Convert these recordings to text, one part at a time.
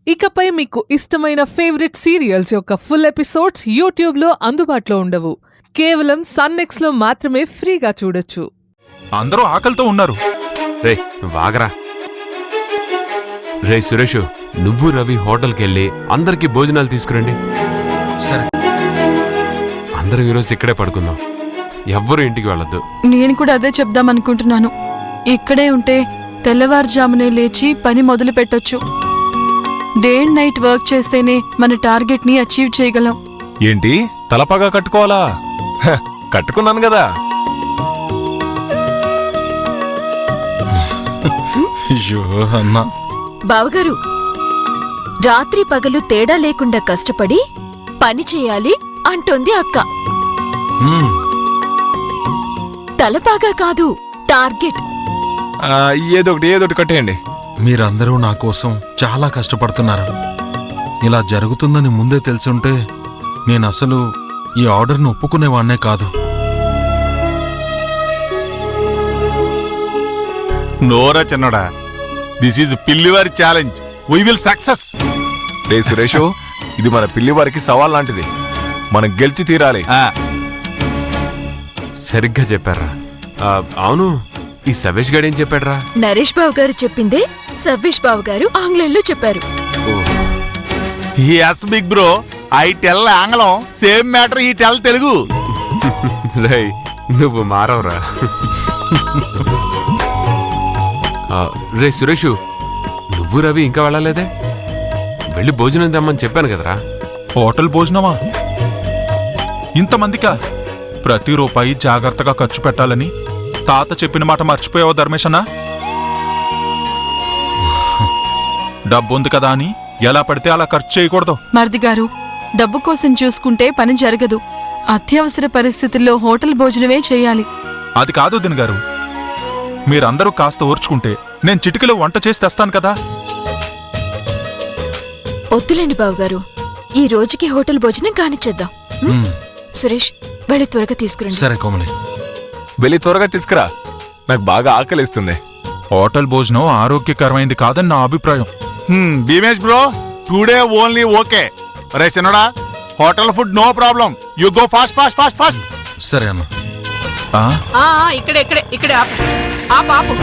ఇకపై మీకు ఇష్టమైన ఫేవరెట్ సీరియల్స్ యొక్క ఫుల్ ఎపిసోడ్స్ యూట్యూబ్లో అందుబాటులో ఉండవు. కేవలం సన్నెక్స్లో మాత్రమే ఫ్రీగా చూడొచ్చు. అందరూ ఆకలితో ఉన్నారు. రే నువ్వు ఆగరా. రే సురేష్, నువ్వు రవి హోటల్కెళ్ళి అందరికీ భోజనాలు తీసుకురండి. సరే. అందరం ఈరోజు ఇక్కడే పడుకుందాం, ఎవ్వరూ ఇంటికి వెళ్ళొద్దు. నేను కూడా అదే చెప్దామనుకుంటున్నాను. ఇక్కడే ఉంటే తెల్లవారుజామునే లేచి పని మొదలు పెట్టొచ్చు. డే అండ్ నైట్ వర్క్ చేస్తేనే మన టార్గెట్ ని అచీవ్ చేయగలం. ఏంటి తలపాగా కట్టుకోవాలా? కట్టుకున్నాను కదా. అయ్యో అన్నా. బావగారు, రాత్రి పగలు తేడా లేకుండా కష్టపడి పని చేయాలి అంటోంది అక్క. తలపాగా కాదు, టార్గెట్. ఏదొకటి కట్టేయండి. మీరందరూ నా కోసం చాలా కష్టపడుతున్నారు. ఇలా జరుగుతుందని ముందే తెలుసుంటే నేను అసలు ఈ ఆర్డర్ను ఒప్పుకునేవాణ్ణే కాదు. నోరా చిన్నడా, దిస్ ఈజ్ పిల్లివారి ఛాలెంజ్. We will success. రే సురేషు, ఇది మన పిల్లివారికి సవాల్ లాంటిది. మనం గెలిచి తీరాలి. సరిగ్గా చెప్పారా? అవును, ఈ సవేష్ గారు ఏం చెప్పాడ్రా? నరేష్ బాబు గారు చెప్పిందే సవ్వేష్ బాబు గారు ఆంగ్లంలో చెప్పారు. yes big bro, I tell ఆంగ్లం, సేమ్ మ్యాటర్ ఈ టెల్ తెలుగు. రై నువ్వు మారవరా. రే సురేషు, నువ్వు రవి ఇంకా వెళ్ళలేదే? వెళ్ళి భోజనం తెమ్మని చెప్పాను కదరా. హోటల్ భోజనమా? ఇంతమందికా? ప్రతి రూపాయి జాగ్రత్తగా ఖర్చు పెట్టాలని తాత చెప్పిన మాట మర్చిపోయావా ధర్మేశన్నా? డబ్బుంది కదా అని ఎలా పడితే అలా ఖర్చు చేయకూడదు. మరిది గారు, డబ్బు కోసం చూసుకుంటే పని జరగదు. అత్యవసర పరిస్థితుల్లో హోటల్ భోజనమే చేయాలి. అది కాదు దిన్ గారు, మీరందరూ కాస్త ఓర్చుకుంటే నేను చిటికలో వంట చేసి తెస్తాను కదా. వద్దులేండి బావగారు, ఈ రోజుకి హోటల్ భోజనం కానిచ్చేద్దాం. సురేష్, వెళ్ళి త్వరగా తీసుకురండి. సరే కోమలి, వెళ్ళి త్వరగా తీసుకురా, నాకు బాగా ఆకలిస్తుంది. హోటల్ భోజనం ఆరోగ్యకరమైంది కాదని నా అభిప్రాయం. Bheemesh bro, today only okay. రే చిన్నడా, hotel food no problem. You go fast fast fast fast. సరే అన్న. ఇక్కడే ఆపు.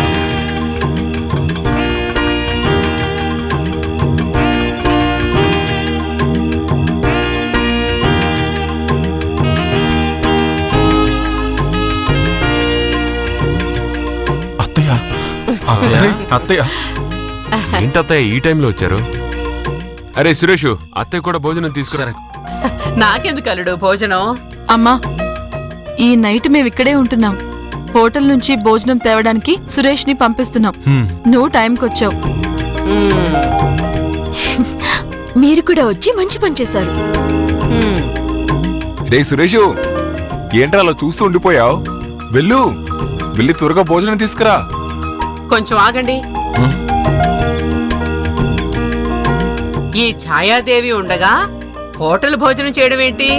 అత్తయ్య, ఏంటత్తయ్య ఈ టైంలో వచ్చారు? అరే సురేషు, అత్తయ్య కూడా భోజనం తీసుకురా. నాకెందుకు అల్లుడు భోజనం? అమ్మా, ఈ నైట్ మేమిక్కడే ఉంటున్నాం. హోటల్ నుంచి భోజనం తేవడానికి సురేష్ ని పంపిస్తున్నాం. నువ్వు టైంకొచ్చావు. మీరు కూడా వచ్చి మంచి పని చేశారు. రే సురేషు, ఏంట్రా అలా చూస్తూ ఉండిపోయావు? వెళ్ళి త్వరగా భోజనం తీసుకురా. కొంచెం ఆగండి. ఈ ఛాయాదేవి ఉండగా హోటల్ భోజనం చేయడం ఏంటి?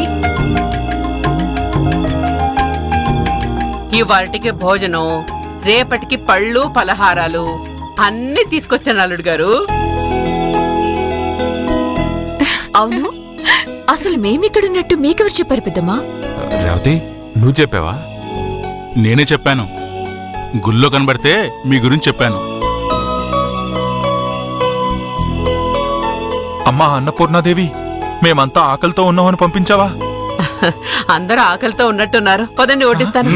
ఇవాళకి భోజనం, రేపటికి పళ్ళు పలహారాలు అన్నీ తీసుకొచ్చాను అల్లుడు గారు. అవును, అసలు మేమిక్కడున్నట్టు మీకెవరు చెప్పారు పెద్దమ్మా? రేవతి, నువ్వు చెప్పావా? నేనే చెప్పాను. గుళ్ళో కనబడితే మీ గురించి చెప్పాను. అమ్మా అన్నపూర్ణాదేవి, మేమంతా ఆకలితో ఉన్నామని పంపించావా? అందరూ ఆకలితో ఉన్నట్టున్నారు. పదండి, ఓటిస్తాను.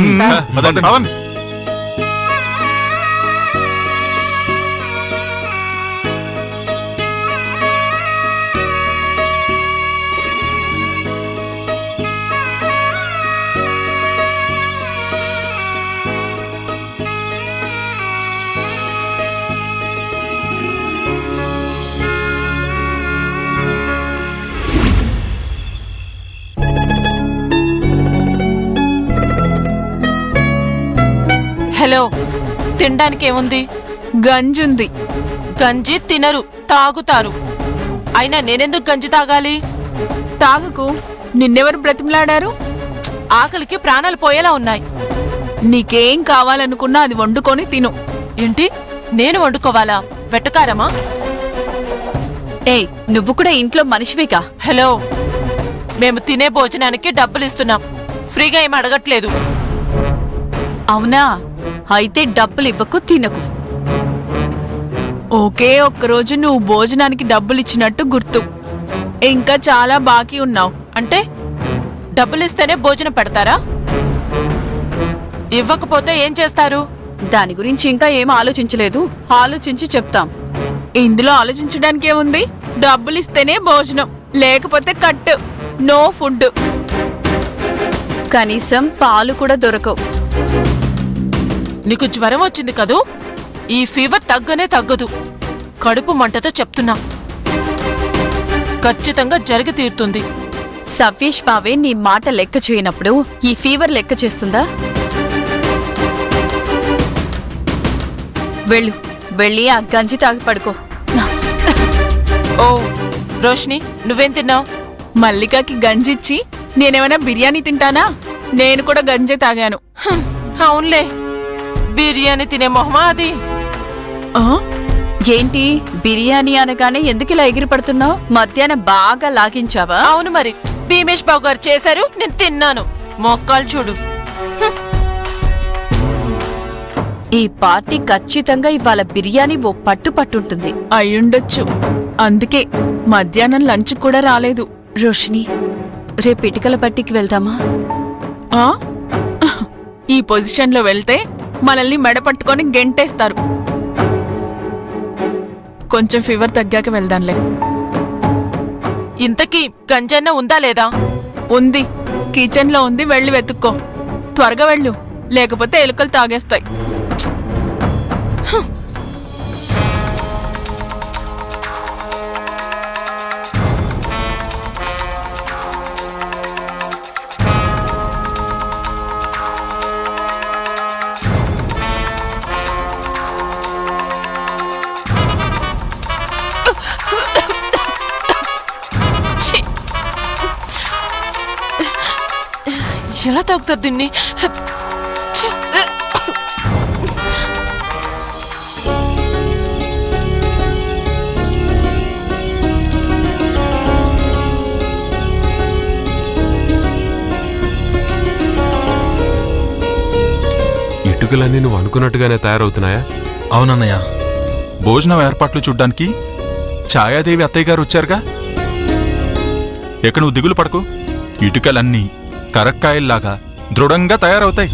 హలో, తినడానికి ఏముంది? గంజుంది. గంజి తినరు, తాగుతారు. అయినా నేనెందుకు గంజి తాగాలి? తాగుకు. నిన్నెవరు బ్రతిమలాడారు? ఆకలికి ప్రాణాలు పోయేలా ఉన్నాయి. నీకేం కావాలనుకున్నా అది వండుకొని తిను. ఏంటి, నేను వండుకోవాలా? వెట్టకారమా? ఏయ్ నువ్వు కూడా ఇంట్లో మనిషివేగా. హలో, మేము తినే భోజనానికి డబ్బులు ఇస్తున్నాం, ఫ్రీగా ఏం అడగట్లేదు. అవునా? అయితే డబ్బులు ఇవ్వకు, తినకు. ఒకే ఒక్కరోజు నువ్వు భోజనానికి డబ్బులిచ్చినట్టు గుర్తు. ఇంకా చాలా బాకీ ఉన్నావు. అంటే డబ్బులిస్తేనే భోజనం పెడతారా? ఇవ్వకపోతే ఏం చేస్తారు? దాని గురించి ఇంకా ఏం ఆలోచించలేదు, ఆలోచించి చెప్తాం. ఇందులో ఆలోచించడానికి ఏముంది? డబ్బులిస్తేనే భోజనం, లేకపోతే కట్టు, నో ఫుడ్. కనీసం పాలు కూడా దొరకవు. నీకు జ్వరం వచ్చింది కదూ, ఈ ఫీవర్ తగ్గనే తగ్గదు. కడుపు మంటతో చెప్తున్నా, ఖచ్చితంగా జరిగి తీరుతుంది. సవ్యేష్ బావే నీ మాట లెక్క చేయనప్పుడు ఈ ఫీవర్ లెక్క చేస్తుందా? వెళ్ళి ఆ గంజి తాగి పడుకో. ఓ రోష్ని, నువ్వేం తిన్నావు? మల్లికకి గంజిచ్చి నేనేమైనా బిర్యానీ తింటానా? నేను కూడా గంజి తాగాను. అవునులే, బిర్యానీ తినే మొహమా అది? ఏంటి బిర్యానీ అనగానే ఎందుకిలా ఎగిరి పడుతున్నావు? మధ్యాహ్నం బాగా లాగించావా? అవును మరి, భీమేష్ బాబు గారు చేశారు, నేను తిన్నాను. మొక్కలు చూడు. ఈ పార్టీ ఖచ్చితంగా ఇవాళ బిర్యానీ ఓ పట్టుంటుంది. అయ్యుండొచ్చు, అందుకే మధ్యాహ్నం లంచ్ కూడా రాలేదు. రోషిని, రేపు ఇటుకల పట్టికి వెళ్దామా? ఈ పొజిషన్లో వెళ్తే మనల్ని మెడ పట్టుకొని గెంటేస్తారు. కొంచెం ఫీవర్ తగ్గాక వెళ్దాంలే. ఇంతకీ గంజన్న ఉందా లేదా? ఉంది, కిచెన్లో ఉంది, వెళ్ళి వెతుక్కో. త్వరగా వెళ్ళు, లేకపోతే ఎలుకలు తాగేస్తాయి. ఎలా తాగుతారు దీన్ని? ఇటుకలన్నీ నువ్వు అనుకున్నట్టుగానే తయారవుతున్నాయా? అవునన్నయ్య. భోజనం ఏర్పాట్లు చూడ్డానికి ఛాయాదేవి అత్తయ్య గారు వచ్చారుగా. ఎక్కడ నువ్వు దిగులు పడకు, ఇటుకలన్నీ కరక్కాయల్లాగా దృఢంగా తయారవుతాయి.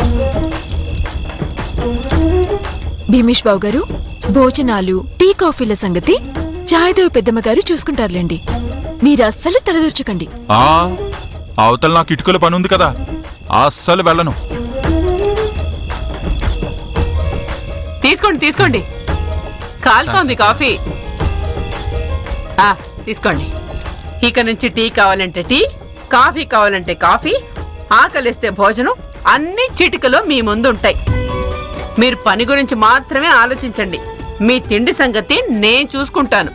భీమేష్ బాబు గారు, భోజనాలు, టీ కాఫీల సంగతి ఛాయదేవి పెద్దమ్మ గారు చూసుకుంటారులేండి. మీరు అస్సలు తలదూర్చకండి. అవతల నాకు ఇటుకల పని ఉంది కదా, అస్సలు వెళ్ళను. తీసుకోండి తీసుకోండి, కాలుతోంది కాఫీ. తీసుకోండి. ఇక నుంచి టీ కావాలంటే టీ, కాఫీ కావాలంటే కాఫీ, ఆకలిస్తే భోజనం, అన్ని చిటికలో మీ ముందుంటాయి. మీరు పని గురించి మాత్రమే ఆలోచించండి. మీ తిండి సంగతి నేను చూసుకుంటాను.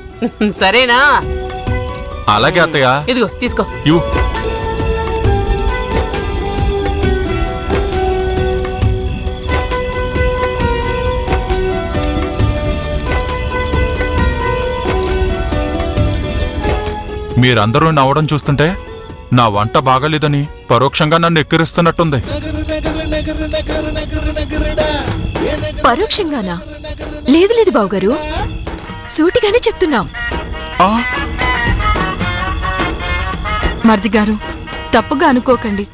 సరేనా? అలాగే అత్తయ్య. ఇదిగో తీసుకో. మీరందరూ నవ్వడం చూస్తుంటే నా వంట బాగలేదని పరోక్షంగా నన్ను ఎక్కిరిస్తున్నట్టుంది. పరోక్షంగానా? లేదు లేదు బావగారు, సూటిగానే చెప్తున్నాం. మరిది గారు, తప్పుగా అనుకోకండి.